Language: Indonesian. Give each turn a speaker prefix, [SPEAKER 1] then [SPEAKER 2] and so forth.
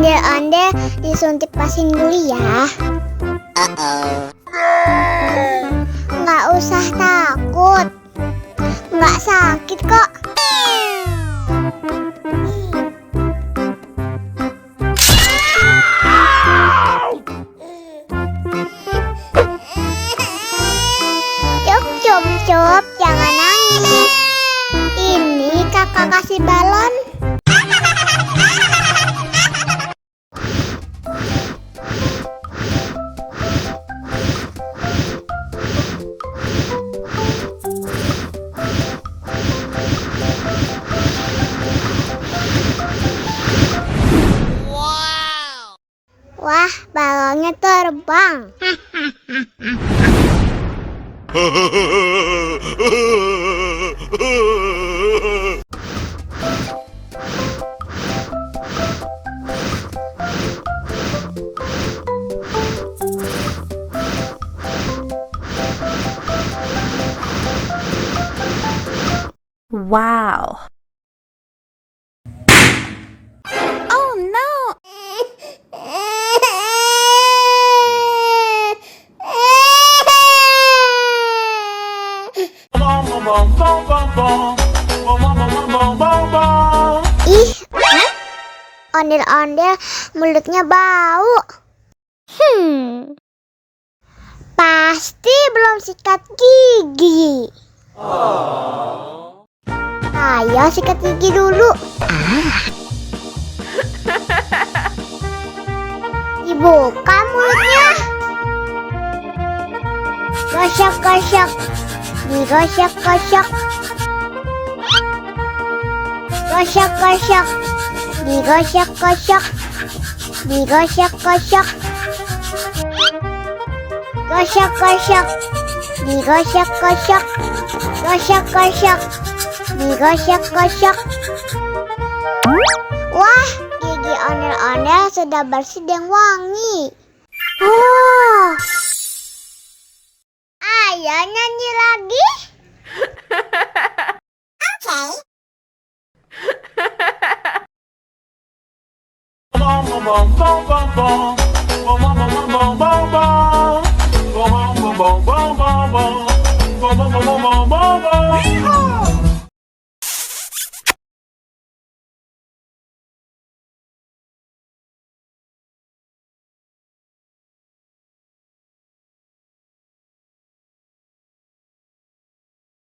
[SPEAKER 1] Ondel-ondel disuntik vaksin dulu ya. Nggak usah takut, nggak sakit kok. Cup, jangan nangis. Ini kakak kasih balon. Wah, balonnya terbang.
[SPEAKER 2] Wow. Oh no.
[SPEAKER 1] Ih, ondel-ondel mulutnya bau. Pasti belum sikat gigi. Ayo sikat gigi dulu. Dibuka mulutnya. Gosok-gosok. Digosok-gosok. Gosok-gosok. Digosok-gosok. Digosok-gosok. Gosok-gosok. Digosok-gosok. Gosok-gosok. Digosok-gosok. Wah, gigi ondel-ondel sudah bersih dan wangi. Oh. Ayo nyanyi lagi. Oke.